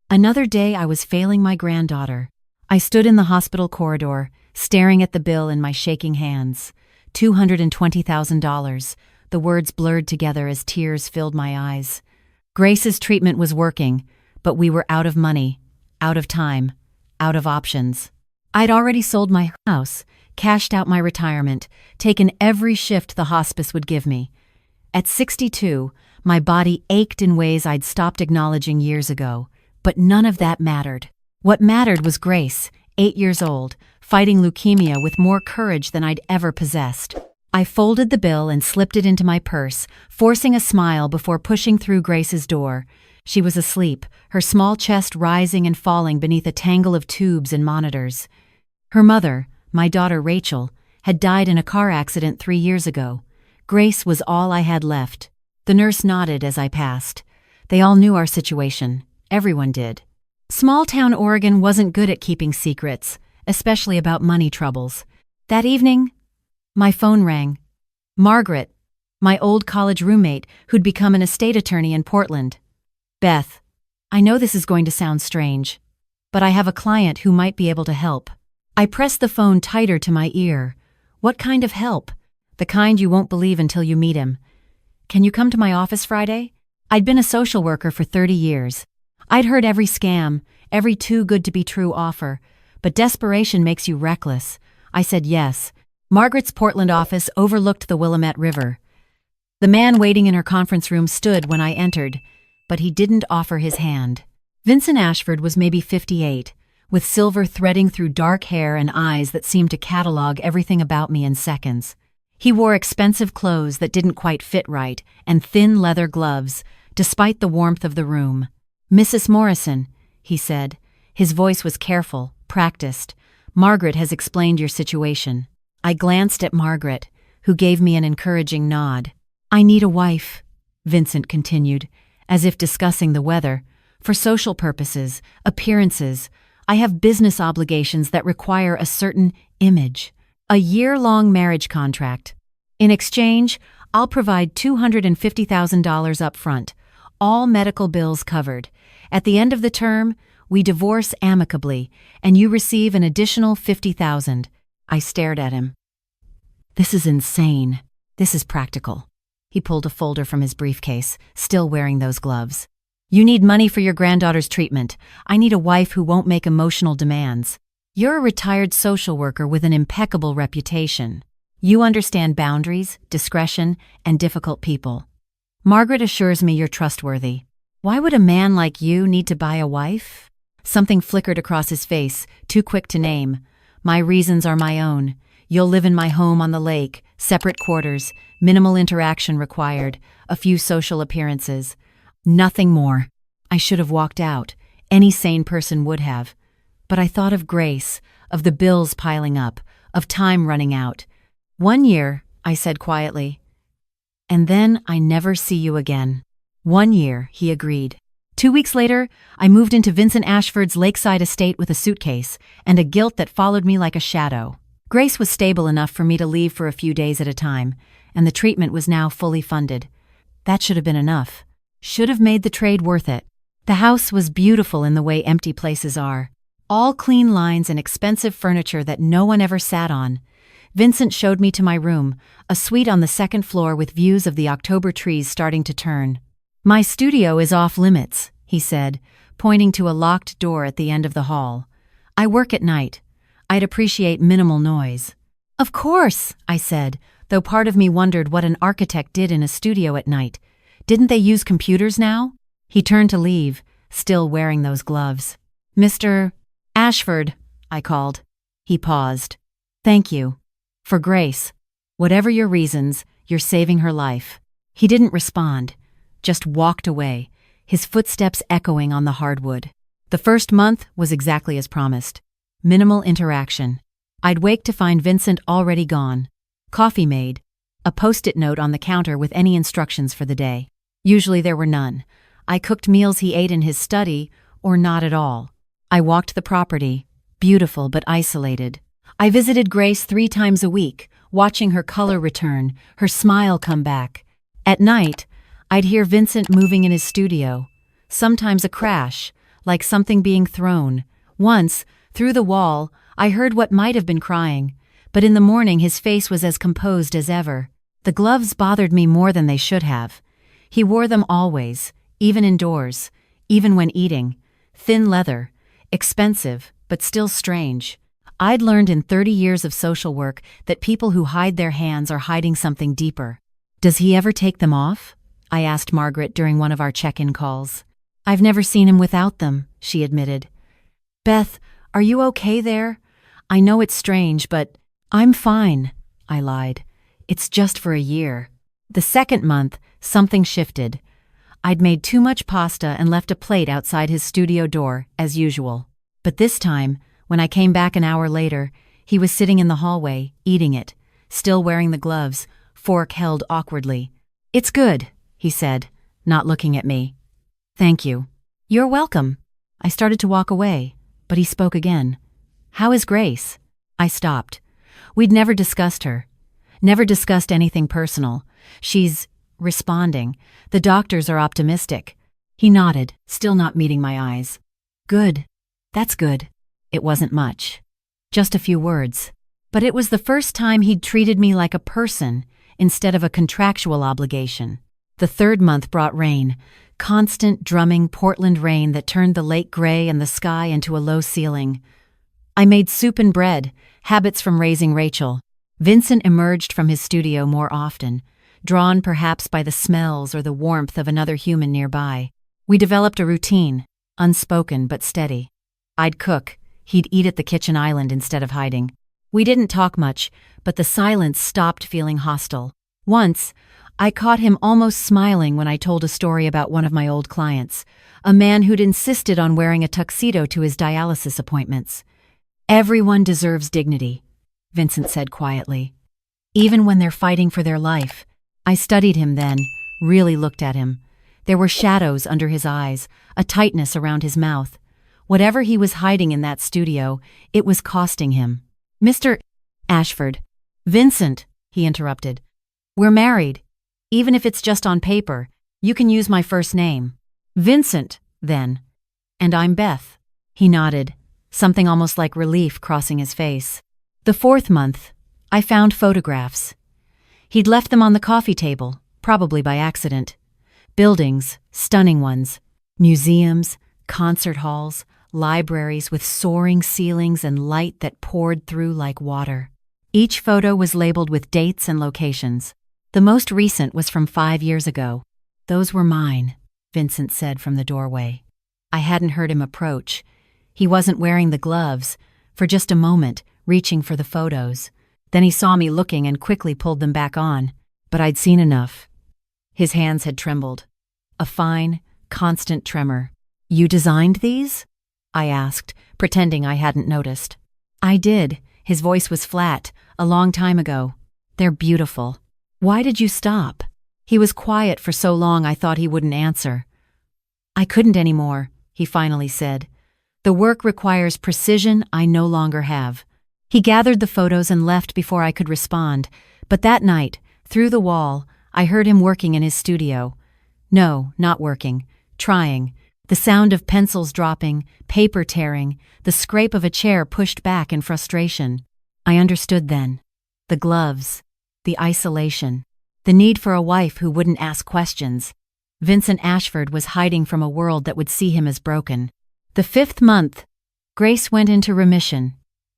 Another day I was failing my granddaughter. I stood in the hospital corridor, staring at the bill in my shaking hands. $220,000. The words blurred together as tears filled my eyes. Grace's treatment was working, but we were out of money, out of time, out of options. I'd already sold my house, cashed out my retirement, taken every shift the hospice would give me. At 62, my body ached in ways I'd stopped acknowledging years ago, but none of that mattered. What mattered was Grace, 8 years old, fighting leukemia with more courage than I'd ever possessed. I folded the bill and slipped it into my purse, forcing a smile before pushing through Grace's door. She was asleep, her small chest rising and falling beneath a tangle of tubes and monitors. Her mother, my daughter Rachel, had died in a car accident 3 years ago. Grace was all I had left. The nurse nodded as I passed. They all knew our situation. Everyone did. Small-town Oregon wasn't good at keeping secrets, especially about money troubles. That evening, my phone rang. Margaret, my old college roommate who'd become an estate attorney in Portland. Beth, I know this is going to sound strange, but I have a client who might be able to help. I pressed the phone tighter to my ear. What kind of help? The kind you won't believe until you meet him. Can you come to my office Friday? I'd been a social worker for 30 years. I'd heard every scam, every too-good-to-be-true offer, but desperation makes you reckless. I said yes. Margaret's Portland office overlooked the Willamette River. The man waiting in her conference room stood when I entered, but he didn't offer his hand. Vincent Ashford was maybe 58, with silver threading through dark hair and eyes that seemed to catalog everything about me in seconds. He wore expensive clothes that didn't quite fit right and thin leather gloves, despite the warmth of the room. "Mrs. Morrison," he said. His voice was careful, practiced. "Margaret has explained your situation." I glanced at Margaret, who gave me an encouraging nod. "I need a wife," Vincent continued, as if discussing the weather. "For social purposes, appearances. I have business obligations that require a certain image. A year-long marriage contract. In exchange, I'll provide $250,000 up front, all medical bills covered. At the end of the term, we divorce amicably, and you receive an additional $50,000. I stared at him. "This is insane. This is practical." He pulled a folder from his briefcase, still wearing those gloves. "You need money for your granddaughter's treatment. I need a wife who won't make emotional demands. You're a retired social worker with an impeccable reputation. You understand boundaries, discretion, and difficult people. Margaret assures me you're trustworthy. Why would a man like you need to buy a wife?" Something flickered across his face, too quick to name. "My reasons are my own. You'll live in my home on the lake, separate quarters, minimal interaction required, a few social appearances. Nothing more." I should have walked out. Any sane person would have. But I thought of Grace, of the bills piling up, of time running out. "1 year," I said quietly. "And then I never see you again." 1 year, he agreed. 2 weeks later, I moved into Vincent Ashford's lakeside estate with a suitcase and a guilt that followed me like a shadow. Grace was stable enough for me to leave for a few days at a time, and the treatment was now fully funded. That should have been enough. Should have made the trade worth it. The house was beautiful in the way empty places are. All clean lines and expensive furniture that no one ever sat on. Vincent showed me to my room, a suite on the second floor with views of the October trees starting to turn. "My studio is off limits," he said, pointing to a locked door at the end of the hall. "I work at night. I'd appreciate minimal noise." "Of course," I said, though part of me wondered what an architect did in a studio at night. Didn't they use computers now? He turned to leave, still wearing those gloves. "Mr. Ashford," I called. He paused. "Thank you. For Grace. Whatever your reasons, you're saving her life." He didn't respond, just walked away, his footsteps echoing on the hardwood. The first month was exactly as promised. Minimal interaction. I'd wake to find Vincent already gone. Coffee made. A post-it note on the counter with any instructions for the day. Usually there were none. I cooked meals he ate in his study, or not at all. I walked the property, beautiful but isolated. I visited Grace 3 times a week, watching her color return, her smile come back. At night, I'd hear Vincent moving in his studio, sometimes a crash, like something being thrown. Once, through the wall, I heard what might have been crying, but in the morning his face was as composed as ever. The gloves bothered me more than they should have. He wore them always, even indoors, even when eating. Thin leather, expensive, but still strange. I'd learned in 30 years of social work that people who hide their hands are hiding something deeper. "Does he ever take them off?" I asked Margaret during one of our check-in calls. "I've never seen him without them," she admitted. "Beth, are you okay there? I know it's strange, but—" "I'm fine," I lied. "It's just for a year." The second month, something shifted. I'd made too much pasta and left a plate outside his studio door, as usual. But this time, when I came back an hour later, he was sitting in the hallway, eating it, still wearing the gloves, fork held awkwardly. "It's good," he said, not looking at me. "Thank you." "You're welcome." I started to walk away, but he spoke again. "How is Grace?" I stopped. We'd never discussed her. Never discussed anything personal. "She's responding. The doctors are optimistic." He nodded, still not meeting my eyes. "Good. That's good." It wasn't much. Just a few words. But it was the first time he'd treated me like a person instead of a contractual obligation. The third month brought rain. Constant, drumming Portland rain that turned the lake gray and the sky into a low ceiling. I made soup and bread, habits from raising Rachel. Vincent emerged from his studio more often, drawn perhaps by the smells or the warmth of another human nearby. We developed a routine, unspoken but steady. I'd cook, he'd eat at the kitchen island instead of hiding. We didn't talk much, but the silence stopped feeling hostile. Once, I caught him almost smiling when I told a story about one of my old clients, a man who'd insisted on wearing a tuxedo to his dialysis appointments. "Everyone deserves dignity," Vincent said quietly. "Even when they're fighting for their life." I studied him then, really looked at him. There were shadows under his eyes, a tightness around his mouth. Whatever he was hiding in that studio, it was costing him. "Mr. Ashford." "Vincent," he interrupted. "We're married. Even if it's just on paper, you can use my first name." "Vincent, then." "And I'm Beth." He nodded, something almost like relief crossing his face. The fourth month, I found photographs. He'd left them on the coffee table, probably by accident. Buildings, stunning ones. Museums, concert halls, libraries with soaring ceilings and light that poured through like water. Each photo was labeled with dates and locations. The most recent was from 5 years ago. "Those were mine," Vincent said from the doorway. I hadn't heard him approach. He wasn't wearing the gloves, for just a moment, reaching for the photos. Then he saw me looking and quickly pulled them back on. But I'd seen enough. His hands had trembled. A fine, constant tremor. "You designed these?" I asked, pretending I hadn't noticed. "I did." His voice was flat, a long time ago. "They're beautiful." "Why did you stop?" He was quiet for so long I thought he wouldn't answer. "I couldn't anymore," he finally said. "The work requires precision I no longer have." He gathered the photos and left before I could respond, but that night, through the wall, I heard him working in his studio. No, not working. Trying. The sound of pencils dropping, paper tearing, the scrape of a chair pushed back in frustration. I understood then. The gloves. The isolation. The need for a wife who wouldn't ask questions. Vincent Ashford was hiding from a world that would see him as broken. The 5th month, Grace went into remission.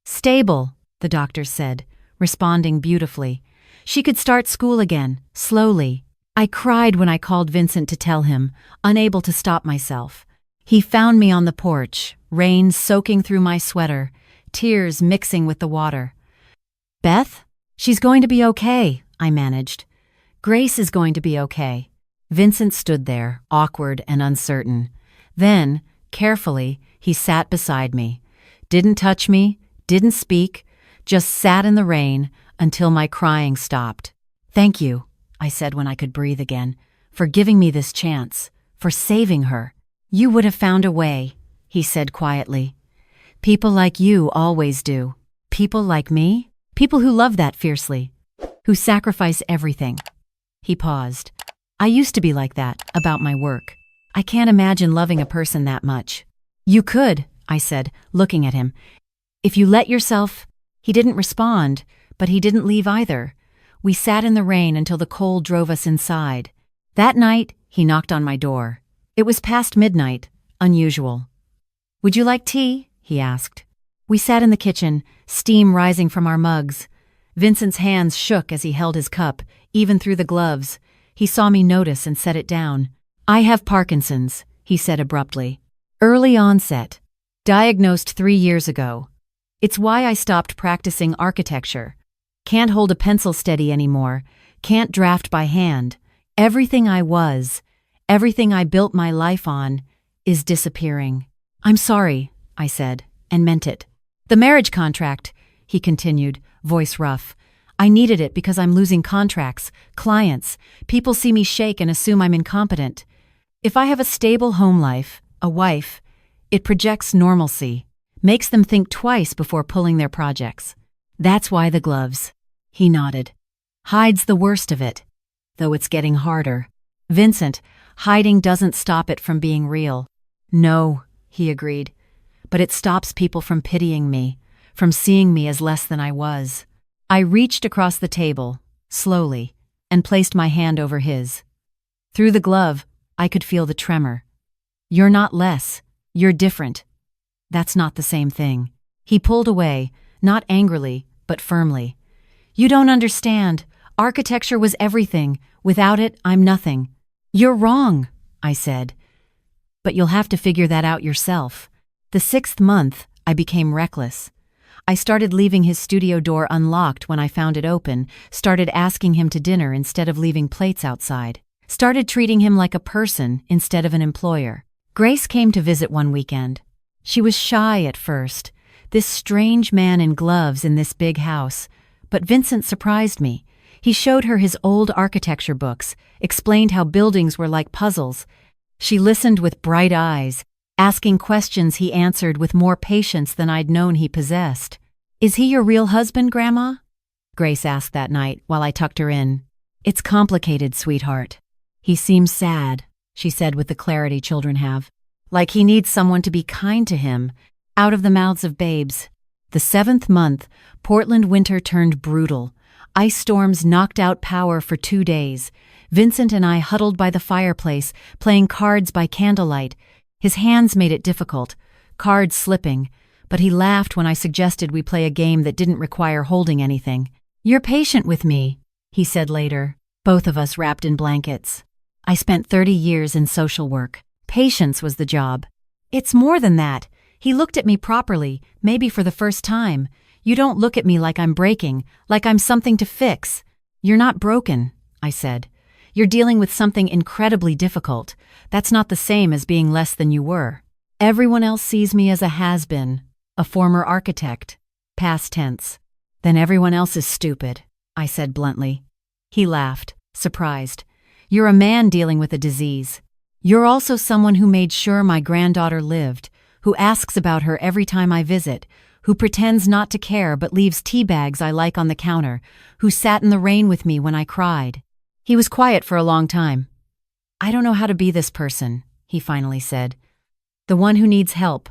"Stable," the doctor said, responding beautifully. She could start school again, slowly. I cried when I called Vincent to tell him, unable to stop myself. He found me on the porch, rain soaking through my sweater, tears mixing with the water. "Beth? She's going to be okay," I managed. "Grace is going to be okay." Vincent stood there, awkward and uncertain. Then, carefully, he sat beside me. Didn't touch me, didn't speak, just sat in the rain until my crying stopped. "Thank you," I said when I could breathe again, "for giving me this chance, for saving her." "You would have found a way," he said quietly. "People like you always do." "People like me?" "People who love that fiercely, who sacrifice everything." He paused. "I used to be like that, about my work. I can't imagine loving a person that much." You could, I said, looking at him. If you let yourself. He didn't respond, but he didn't leave either. We sat in the rain until the cold drove us inside. That night, he knocked on my door. It was past midnight, unusual. Would you like tea? He asked. We sat in the kitchen, steam rising from our mugs. Vincent's hands shook as he held his cup, even through the gloves. He saw me notice and set it down. I have Parkinson's, he said abruptly. Early onset. Diagnosed 3 years ago. It's why I stopped practicing architecture. Can't hold a pencil steady anymore. Can't draft by hand. Everything I was, everything I built my life on, is disappearing. I'm sorry, I said, and meant it. The marriage contract, he continued, voice rough. I needed it because I'm losing contracts, clients. People see me shake and assume I'm incompetent. If I have a stable home life, a wife, it projects normalcy, makes them think twice before pulling their projects. That's why the gloves. He nodded. Hides the worst of it, though it's getting harder. Vincent, hiding doesn't stop it from being real. No, he agreed, but it stops people from pitying me, from seeing me as less than I was. I reached across the table, slowly, and placed my hand over his. Through the glove, I could feel the tremor. You're not less, you're different. That's not the same thing. He pulled away, not angrily, but firmly. You don't understand. Architecture was everything. Without it, I'm nothing. You're wrong, I said. But you'll have to figure that out yourself. The 6th month, I became reckless. I started leaving his studio door unlocked when I found it open, started asking him to dinner instead of leaving plates outside, started treating him like a person instead of an employer. Grace came to visit one weekend. She was shy at first, this strange man in gloves in this big house, but Vincent surprised me. He showed her his old architecture books, explained how buildings were like puzzles. She listened with bright eyes, asking questions he answered with more patience than I'd known he possessed. Is he your real husband, Grandma? Grace asked that night while I tucked her in. It's complicated, sweetheart. He seems sad, she said with the clarity children have. Like he needs someone to be kind to him, out of the mouths of babes. The 7th month, Portland winter turned brutal. Ice storms knocked out power for 2 days. Vincent and I huddled by the fireplace, playing cards by candlelight. His hands made it difficult, cards slipping, but he laughed when I suggested we play a game that didn't require holding anything. You're patient with me, he said later, both of us wrapped in blankets. I spent 30 years in social work. Patience was the job. It's more than that. He looked at me properly, maybe for the first time. You don't look at me like I'm breaking, like I'm something to fix. You're not broken, I said. You're dealing with something incredibly difficult. That's not the same as being less than you were. Everyone else sees me as a has-been, a former architect, past tense. Then everyone else is stupid, I said bluntly. He laughed, surprised. You're a man dealing with a disease. You're also someone who made sure my granddaughter lived, who asks about her every time I visit, who pretends not to care but leaves tea bags I like on the counter, who sat in the rain with me when I cried. He was quiet for a long time. I don't know how to be this person, he finally said. The one who needs help.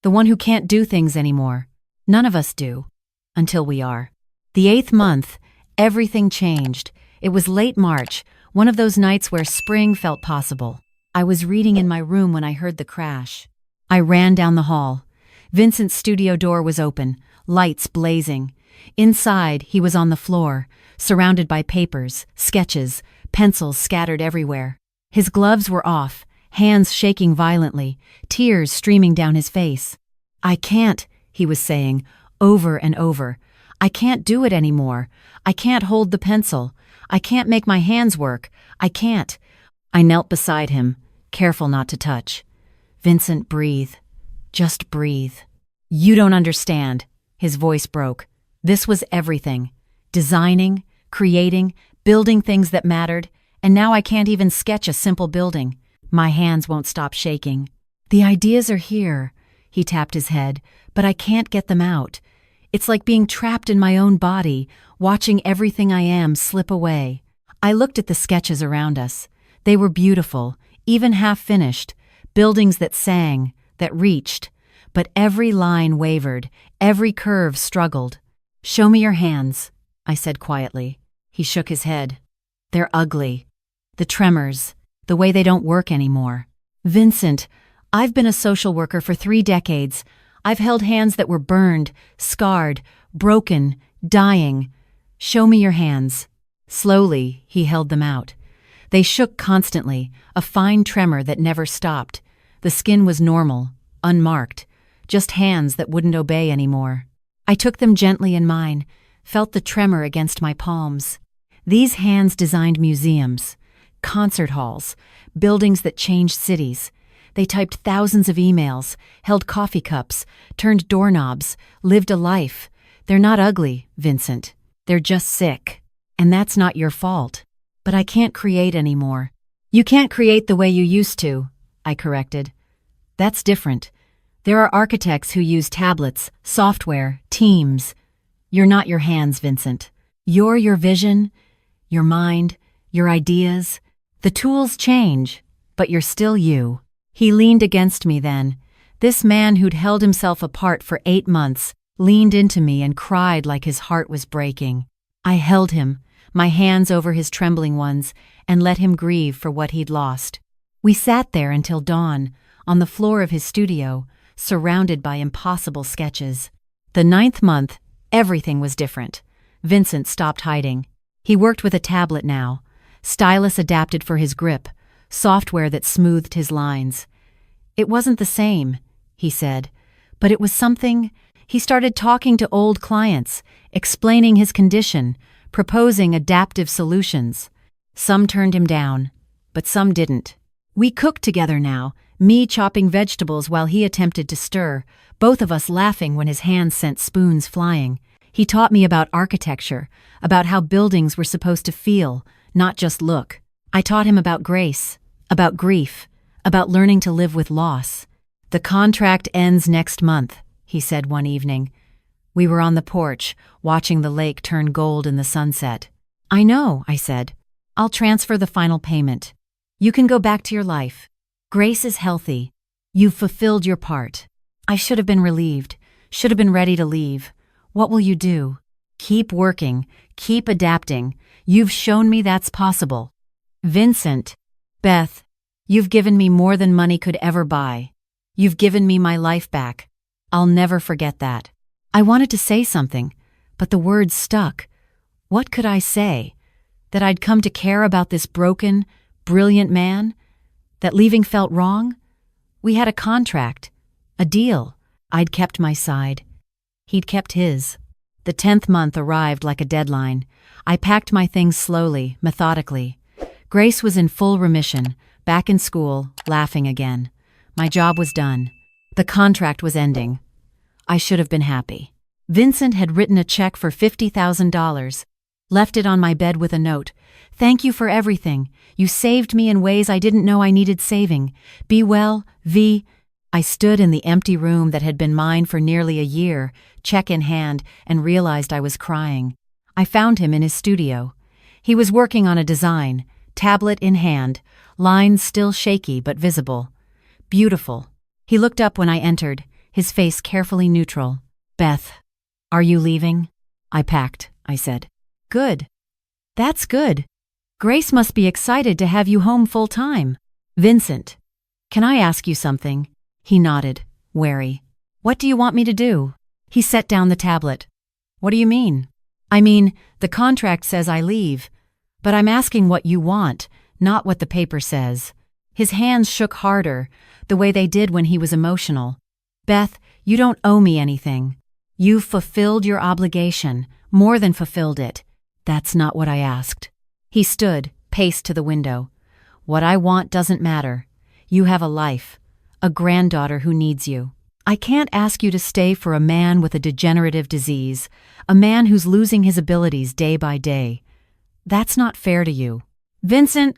The one who can't do things anymore. None of us do. Until we are. The 8th month, everything changed. It was late March, one of those nights where spring felt possible. I was reading in my room when I heard the crash. I ran down the hall. Vincent's studio door was open, lights blazing. Inside, he was on the floor, surrounded by papers, sketches, pencils scattered everywhere. His gloves were off, hands shaking violently, tears streaming down his face. I can't, he was saying, over and over. I can't do it anymore. I can't hold the pencil. I can't make my hands work. I can't. I knelt beside him, careful not to touch. Vincent, breathe. Just breathe. You don't understand. His voice broke. This was everything. Designing, creating, building things that mattered, and now I can't even sketch a simple building. My hands won't stop shaking. The ideas are here, he tapped his head, but I can't get them out. It's like being trapped in my own body, watching everything I am slip away. I looked at the sketches around us. They were beautiful, even half-finished, buildings that sang, that reached, but every line wavered, every curve struggled. "Show me your hands," I said quietly. He shook his head. "They're ugly. The tremors, the way they don't work anymore." "Vincent, I've been a social worker for 3 decades. I've held hands that were burned, scarred, broken, dying. Show me your hands." Slowly, he held them out. They shook constantly, a fine tremor that never stopped. The skin was normal, unmarked, just hands that wouldn't obey anymore. I took them gently in mine, felt the tremor against my palms. These hands designed museums, concert halls, buildings that changed cities. They typed thousands of emails, held coffee cups, turned doorknobs, lived a life. They're not ugly, Vincent. They're just sick. And that's not your fault. But I can't create anymore. "You can't create the way you used to," I corrected. "That's different. There are architects who use tablets, software, teams. You're not your hands, Vincent. You're your vision, your mind, your ideas. The tools change, but you're still you." He leaned against me then. This man who'd held himself apart for 8 months leaned into me and cried like his heart was breaking. I held him, my hands over his trembling ones, and let him grieve for what he'd lost. We sat there until dawn, on the floor of his studio, surrounded by impossible sketches. The 9th month, everything was different. Vincent stopped hiding. He worked with a tablet now, stylus adapted for his grip, software that smoothed his lines. "It wasn't the same," he said, "but it was something." He started talking to old clients, explaining his condition, proposing adaptive solutions. Some turned him down, but some didn't. We cooked together now, me chopping vegetables while he attempted to stir, both of us laughing when his hands sent spoons flying. He taught me about architecture, about how buildings were supposed to feel, not just look. I taught him about grace, about grief, about learning to live with loss. "The contract ends next month," he said one evening. We were on the porch, watching the lake turn gold in the sunset. "I know," I said. "I'll transfer the final payment. You can go back to your life. Grace is healthy. You've fulfilled your part." I should have been relieved, should have been ready to leave. "What will you do?" "Keep working, keep adapting. You've shown me that's possible." "Vincent, Beth, you've given me more than money could ever buy. You've given me my life back. I'll never forget that." I wanted to say something, but the words stuck. What could I say? That I'd come to care about this broken, brilliant man? That leaving felt wrong? We had a contract, a deal. I'd kept my side. He'd kept his. The 10th month arrived like a deadline. I packed my things slowly, methodically. Grace was in full remission, back in school, laughing again. My job was done. The contract was ending. I should have been happy. Vincent had written a check for $50,000, left it on my bed with a note. "Thank you for everything. You saved me in ways I didn't know I needed saving. Be well, V." I stood in the empty room that had been mine for nearly a year, check in hand, and realized I was crying. I found him in his studio. He was working on a design, tablet in hand, lines still shaky but visible. Beautiful. He looked up when I entered, his face carefully neutral. "Beth, are you leaving?" "I packed," I said. "Good. That's good. Grace must be excited to have you home full-time." "Vincent, can I ask you something?" He nodded, wary. "What do you want me to do?" He set down the tablet. "What do you mean?" "I mean, the contract says I leave, but I'm asking what you want, not what the paper says." His hands shook harder, the way they did when he was emotional. "Beth, you don't owe me anything. You've fulfilled your obligation, more than fulfilled it. That's not what I asked." He stood, paced to the window. "What I want doesn't matter. You have a life, a granddaughter who needs you. I can't ask you to stay for a man with a degenerative disease, a man who's losing his abilities day by day. That's not fair to you." "Vincent,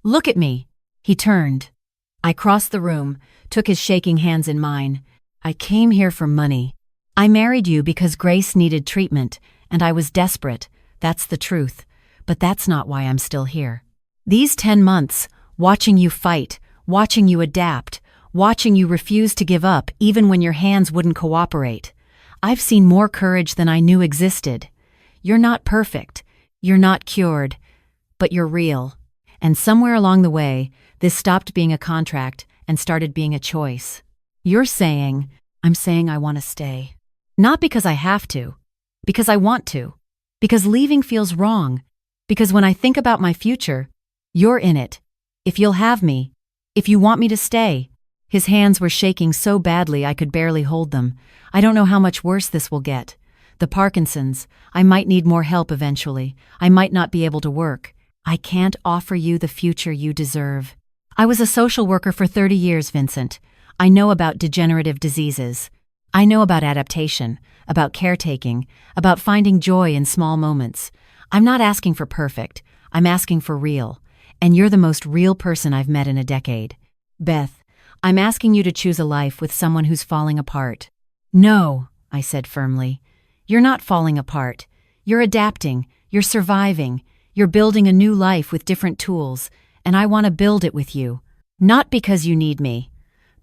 look at me." He turned. I crossed the room, took his shaking hands in mine. "I came here for money. I married you because Grace needed treatment, and I was desperate. That's the truth. But that's not why I'm still here. These 10 months, watching you fight, watching you adapt, watching you refuse to give up even when your hands wouldn't cooperate. I've seen more courage than I knew existed. You're not perfect, you're not cured, but you're real. And somewhere along the way, this stopped being a contract and started being a choice. You're saying, I'm saying I want to stay. Not because I have to, because I want to. Because leaving feels wrong. Because when I think about my future, you're in it. If you'll have me, if you want me to stay. His hands were shaking so badly I could barely hold them. I don't know how much worse this will get. The Parkinson's. I might need more help eventually. I might not be able to work. I can't offer you the future you deserve. I was a social worker for 30 years, Vincent. I know about degenerative diseases. I know about adaptation, about caretaking, about finding joy in small moments. I'm not asking for perfect. I'm asking for real. And you're the most real person I've met in a decade. Beth, I'm asking you to choose a life with someone who's falling apart. No, I said firmly. You're not falling apart. You're adapting. You're surviving. You're building a new life with different tools, and I want to build it with you. Not because you need me,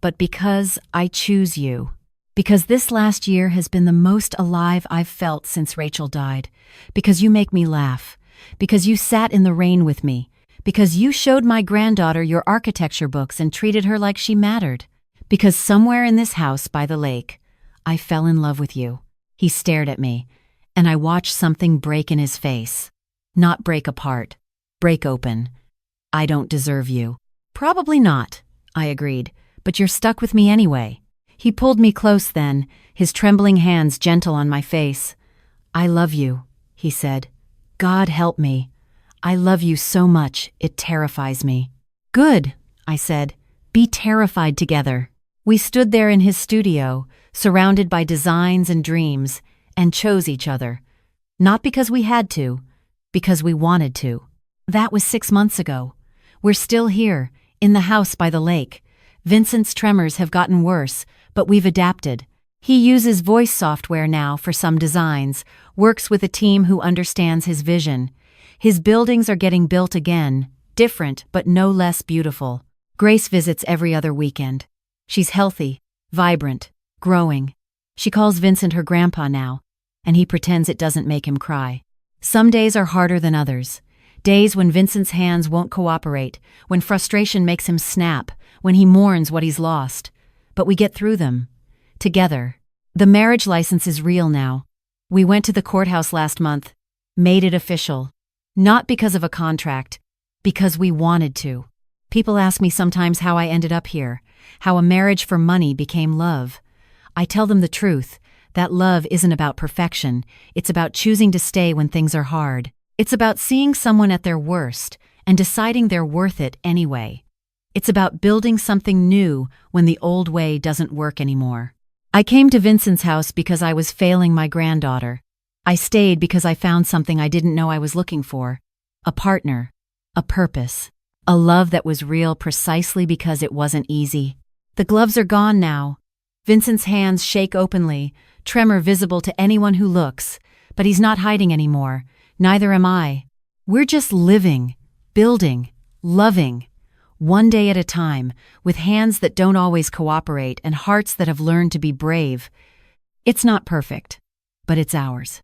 but because I choose you. Because this last year has been the most alive I've felt since Rachel died. Because you make me laugh. Because you sat in the rain with me. Because you showed my granddaughter your architecture books and treated her like she mattered. Because somewhere in this house by the lake, I fell in love with you. He stared at me, and I watched something break in his face. Not break apart, break open. I don't deserve you. Probably not, I agreed, but you're stuck with me anyway. He pulled me close then, his trembling hands gentle on my face. I love you, he said. God help me. I love you so much, it terrifies me. Good, I said. Be terrified together. We stood there in his studio, surrounded by designs and dreams, and chose each other. Not because we had to, because we wanted to. That was 6 months ago. We're still here, in the house by the lake. Vincent's tremors have gotten worse, but we've adapted. He uses voice software now for some designs, works with a team who understands his vision. His buildings are getting built again, different but no less beautiful. Grace visits every other weekend. She's healthy, vibrant, growing. She calls Vincent her grandpa now, and he pretends it doesn't make him cry. Some days are harder than others. Days when Vincent's hands won't cooperate, when frustration makes him snap, when he mourns what he's lost. But we get through them. Together. The marriage license is real now. We went to the courthouse last month, made it official. Not because of a contract, because we wanted to. People ask me sometimes how I ended up here, how a marriage for money became love. I tell them the truth, that love isn't about perfection, it's about choosing to stay when things are hard. It's about seeing someone at their worst and deciding they're worth it anyway. It's about building something new when the old way doesn't work anymore. I came to Vincent's house because I was failing my granddaughter. I stayed because I found something I didn't know I was looking for. A partner. A purpose. A love that was real precisely because it wasn't easy. The gloves are gone now. Vincent's hands shake openly, tremor visible to anyone who looks. But he's not hiding anymore. Neither am I. We're just living, building, loving. One day at a time, with hands that don't always cooperate and hearts that have learned to be brave. It's not perfect, but it's ours.